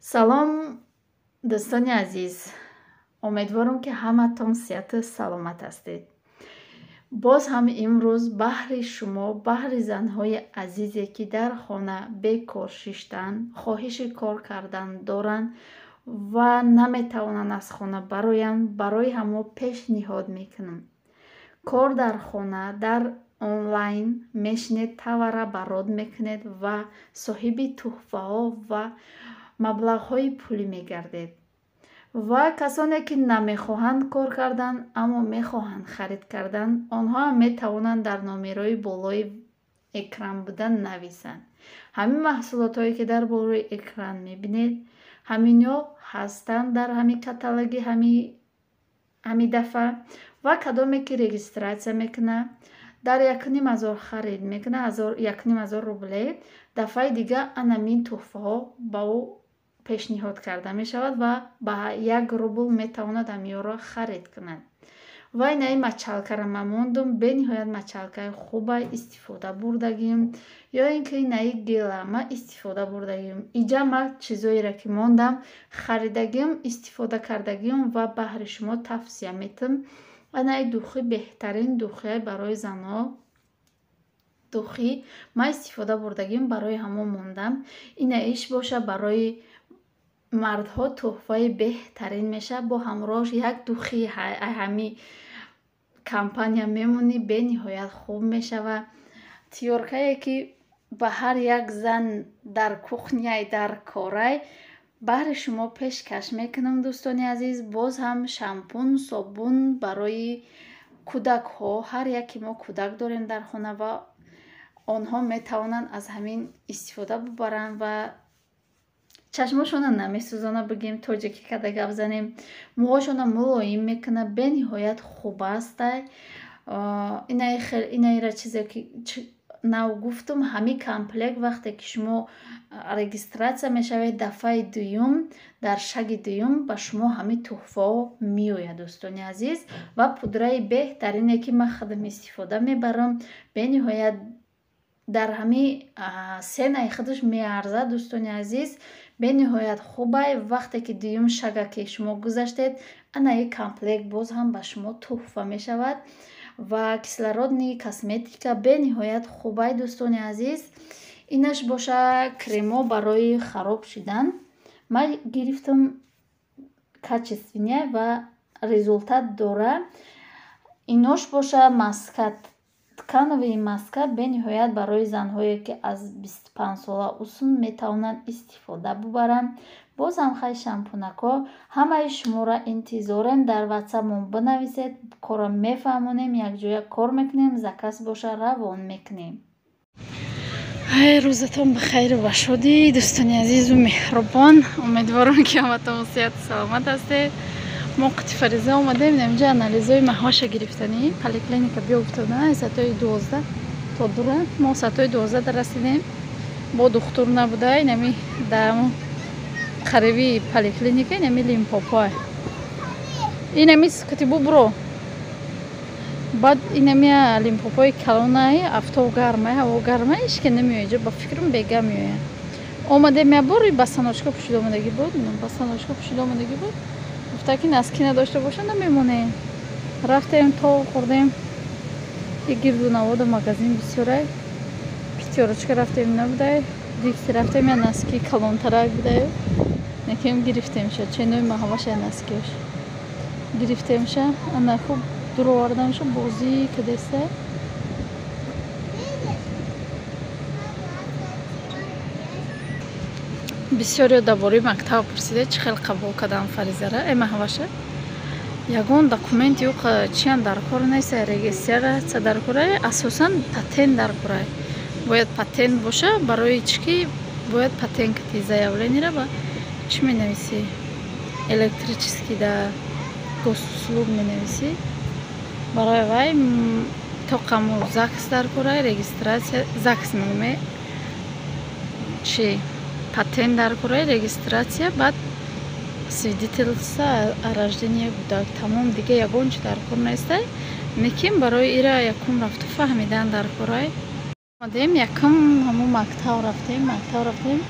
Салом, дӯстони азиз. Умедворам, ки ҳаматон сеҳату саломат ҳастед. Боз ҳам имрӯз баҳри шумо, баҳри занҳои азизе, ки дар хона бекор шиштаанд, хоҳиши кор кардан доранд ва наметавонанд аз хона бароянд, барои ҳамо пешниҳод мекунам. Кор дар хона, дар онлайн мешинед, тавара барод мекунед ва соҳиби туҳфаҳо ва маблағҳои пулӣ мегардед. Ва касоне, ки намехоҳанд кор кардан, аммо мехоҳанд харид кардан, онҳо ҳам метавонанд дар номерои болои экран будан нависанд. Ҳамин маҳсулотҳое, ки дар болои экран мебинед, ҳаминҳо ҳастанд дар ҳамин каталоги ҳамин дафъа ва кадоме ки регистратсия мекунад, дар 1500 харид мекунад, 1500 рубле, дафъаи дига анамин туҳфаҳо ба ӯ пешниҳод карда мешавад ва ба 1 рубл метавонад ҳамиёро харид кунад. Ва инаи мачалкара мамондум, бениҳоят мачалкаи хуба истифода бурдагим, ё ин ки инаи гела ма истифода бурдагим. Иҷа ма чизоеро ки мондам харидагим, истифода кардагим ва баҳри шумо тавсия метам. Инаи духӣ беҳтарин духие барои занҳо. Духӣ ма истифода бурдагим, барои ҳамо мондам. Инаиш боша барои мардҳо туҳфаи беҳтарин мешавад. Бо ҳамроҳ як духӣ ҳамин компания мемонӣ, бениҳоят хуб мешавад. Тиёркае ки ба ҳар як зан дар кухняй, дар корай баҳри шумо пешкаш мекунам. Дӯстони азиз, боз ҳам шампун, собун барои кӯдакҳо, ҳар яке мо кӯдак дорем дар хона ва онҳо метавонанд аз ҳамин истифода бибаранд ва чашмошона намесӯзонад, бигем тоҷикӣ карда гап занем, мӯҳошона мулоим мекунад, бениҳоят хуб аст. Инаира чизе ки нав гуфтум, ҳамин комплект вақте ки шумо регистратсия мешавед, дафъаи дуюм, дар шаги дуюм ба шумо ҳамин туҳфаҳо меояд. Дӯстони азиз, ва пудраи беҳтарине ки ман худам истифода мебарам, бениҳоят дар ҳамин сенаи худаш меарзад. Дӯстони азиз, бениҳоят хубай. Вақте ки дуюм шага ки шумо гузаштед, анаи комплект боз ҳам ба шумо туҳфа мешавад ва кислородни косметика бениҳоят хубай. Дӯстони азиз, инаш боша кремо барои хароб шудан. ман гирифтам качествения ва результат дора. Инош боша маска, тканови маска бениҳоят барои занҳое ки аз 25 сола усун метавонанд истифода бибаранд. Боз ҳам хай шампунакҳо ҳамаи шуморо интизорем. Дар ватсапмон бинависед, корро мефаҳмонем, якҷоя кор мекунем, заказ боша равон мекунем. рӯзатон бихайру ва шодӣ, дӯстони азизу меҳрубон. Умедворам ки ҳаматон сеҳату саломат ҳастед. мо қути фариза омадем, инҷа анализои маҳоша гирифтанӣ поликлиника биёфтона саатои 12 то дура. Мо саатои 12 расидем, бо духтур набуда. инами дар қариби поликлиника инами Лимпопо, инами кутибу бро. баъд инами Лимпопои калонаи афтоб гармай, ҳаво гармай, ишке намеояд, ҷо ба фикрам бега меояд. Омадем ябори ба саночка пӯшида омадагӣ буд, ба саночка пӯшида омадагӣ буд. гуфта ки носки надошта боша намемонем. рафтем то хӯрдем и гирду навода магазин бисёрай. пятёрочка рафтем набудай, дикси рафтем я носки калонтарак будай. Некем гирифтемша, ченои маҳаваша носкиаш гирифтемша, ана хуб дуровардамша бозӣ кадеса. бисёре дар бораи мактаб пурсида чӣ хел қабул кардам фаризара. Маҳаваша ягон документи ӯ чиян дар кор нест, регистратсия дар кора, асосан патент дар кора. Бояд патент боша, барои чӣ ки бояд патент кати заявлениро ба чӣ менависӣ, электрический да госуслуг менависӣ. Барои вай тоқаму ЗАГС дар кора, регистратсия ЗАГС менаме чӣ патент дар кора, регистратсия, баъд свидетельство о рождении кӯдак. Тамом, дига ягон чӣ дар кор нестай. Меким барои ира якум рафту фаҳмидан дар корай. Омадем якум ҳамун мактаб рафтем.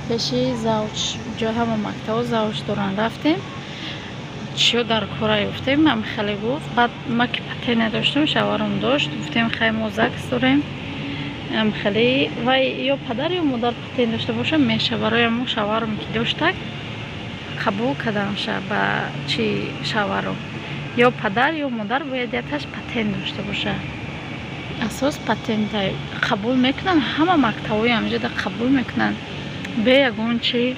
пеши завуч ҷо ҳама мактабу завуч доран рафтем. чиё дар кора ёфтем? Ам хеле гуфт. Баъд ма ки патен надоштам, шаварам дошт. Гуфтем хай мо закс дорем. Ам хеле вай ё падар ё модар патен дошта боша меша бароям мо шаварам ки доштак қабул кардамша ба чи шавару. ё падар ё модар бояд якаш патен дошта боша. асос патента қабул мекунанд. ҳама мактабҳои ҳамҷода қабул мекунанд. бе ягон чи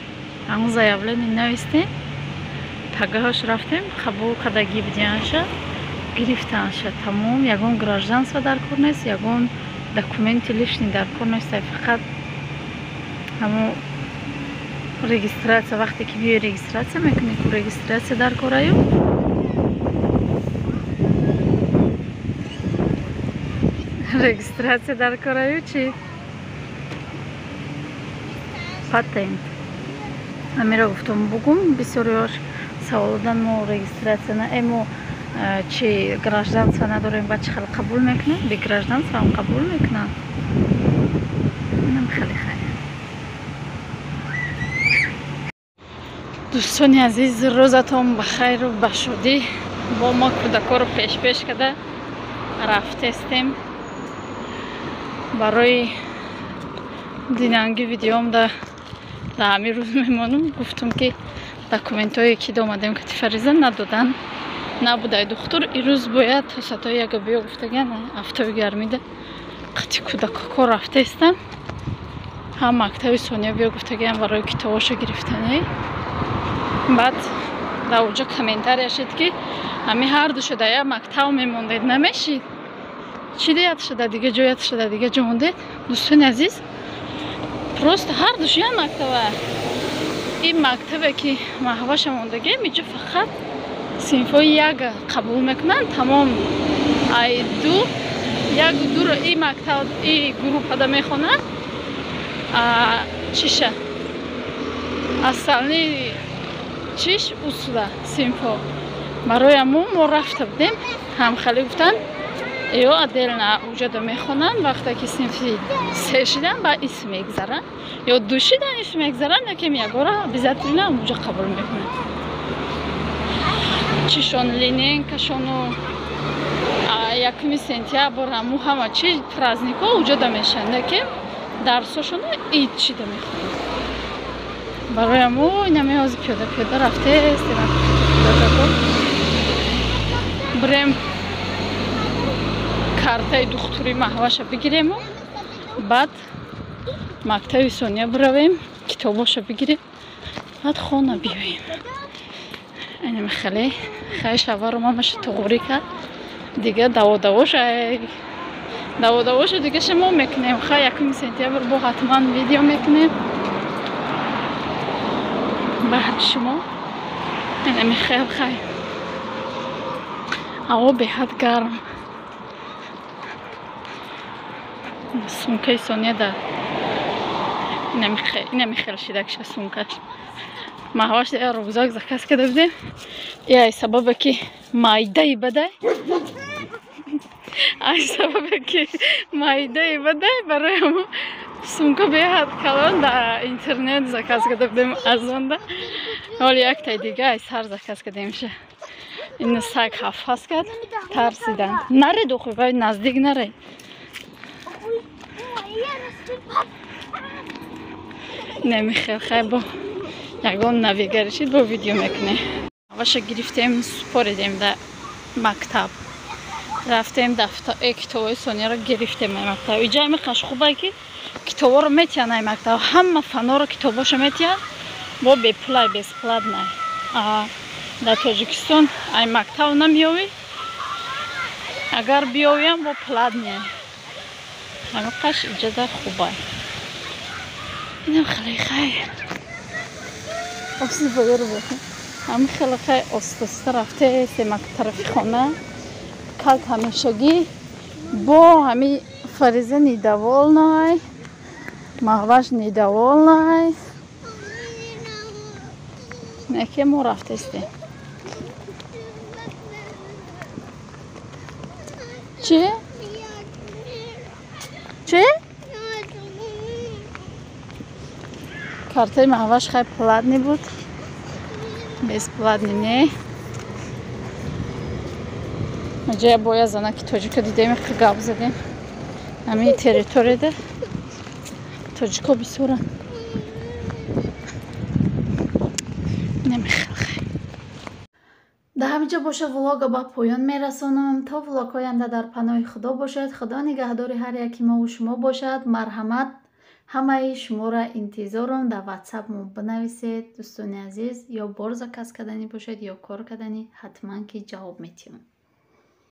ҳамун заявление навистем. тагаҳош рафтем, қабул кардагӣ бидианша гирифтанша. тамом ягон гражданство дар кор нест, ягон документи лишни дар кор нест. фақат ҳамун регистратсия вақте ки биёи регистратсия мекунӣ, ку регистратсия дар кораю. регистратсия дар кораю чи патент. Амира гуфтам бугум бисёриёш саволодан мо регистратсия на эмо чи гражданство надорем ба чи хел қабул мекунем. Би гражданство ҳам қабул мекунам. инам хеле хайр. дӯстони азиз, рӯзатон ба хайру ба шодӣ. бо мо кӯдакоро пеш када рафтестем барои динанги видеом да ҳамин рӯз мемонам. гуфтам ки документҳое ки домадем кати фариза надодан набудай духтур ирӯз бояд то сатои яга биё гуфтаган ҳафтаи гармида қати кӯдакако рафтестам. ҳам мактаби сония биё гуфтаган барои китобоша гирифтанӣ. баъд дар оҷо комментария шид ки ҳамин ҳарду шуда як мактаб мемондед намешид. чӣ деяд шуда дига ҷояд шуда дига ҷо мондед. дӯстони азиз, просто ҳардуш як мактаба. ин мактабе ки маҳваша мондагем иҷо фақат синфҳои яга қабул мекунанд. тамом ай ду як дуро ин мактаб ин группада мехонанд. чиша асални чиш усула синфҳо. барои ҳамон мо рафта будем. ҳамхалӣ гуфтанд ё отдельно уҷода мехонанд. вақте ки синфи се шидан ба исм мегзаранд ё ду шидан исм мегзаранд, якем ягора обязательно уҷо қабул мекунанд. чишон линейкашону 1 сентябр ҳамун ҳама чи праздникҳо уҷода мешаванд, якем дарсошону ид шида мехонанд. барои ҳамо инаме ҳозир пиёда рафтестем. бирем картаи духтури маҳваша бигирему. баъд мактаби сония биравем, китобоша бигирем. баъд хона биёем. инаме хеле хай шавару мамаша тоғурӣ кард. дига даводавоша дига шумо мекунем. хай 1 сентябр бо ҳатман видео мекунем. баъд шумо инаме хел хай ҳаво беҳад гарм. сумкаи сония дар инаме хел шидакша сумкаш. маҳваш я рюкзак заказ карда будем. ай сабабе ки майдаи бадай барои ҳамо сумка беҳад калон дар интернет заказ карда будем аз онда. ҳоли яктай дига ай сар заказ кардемша. ин саг ҳафас кард тарсидан. наре дохӯ вай наздик наре. намехел хай бо ягон навигаришид бо видео мекуне. аваша гирифтем споридем да мактаб. рафтем дафтаи китобои сонияро гирифтем мактаб. иҷа ами қашхубай ки китоборо метиҳан ай мактаб. ҳама фанноро китобоша метиҳан. бо беплай бесплатнай. дар тоҷикистон ай мактаб намеёвӣ. агар биёвиам бо платне. ҳама қаш иҷада хубай. инам хеле хай ҳами хеле хай остоста рафтестем тарафи хона. калт ҳамешагӣ бо ҳами фариза недоволнай, маҳваш недоволнай. яке мо рафтестем. чӣ? Партаи аваш хай платный буд. Бесплатный не. Маҷая боя занаки тоҷика дидем, як гап задем. Ҳамин территорияда тоҷико бисёранд. Намехелхай. Дар ҳаминҷо боша влога ба поён мерасонам. То влогҳои оянда дар паноҳи худо бошад. Худо нигаҳдори ҳар яки мову шумо бошад. Марҳамат. ҳамаи шуморо интизорам. Дар WhatsApp мо бинависед. дӯстони азиз, ё бор заказ кардани бошад ё кор кардани, ҳатман ки ҷавоб метиҳам.